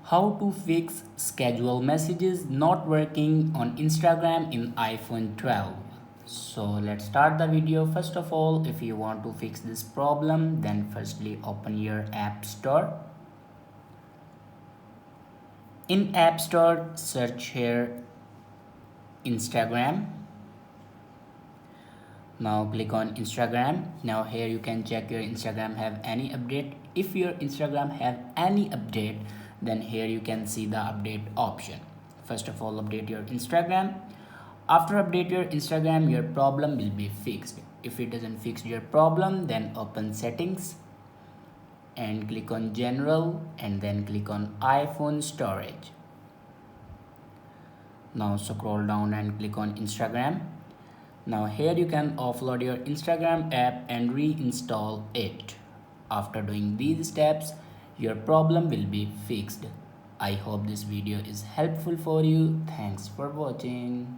How to fix schedule messages not working on Instagram in iPhone 12. So let's start the video. First of all, if you want to fix this problem, then firstly open your App Store. In App Store, search here Instagram. Now click on Instagram. Now here you can check your Instagram have any update. If your Instagram have any update, then here you can see the update option. First of all, update your Instagram. After update your Instagram, your problem will be fixed. If it doesn't fix your problem, then open settings and click on general and then click on iPhone storage. Now scroll down and click on Instagram. Now here you can offload your Instagram app and reinstall it. After doing these steps, your problem will be fixed. I hope this video is helpful for you. Thanks for watching.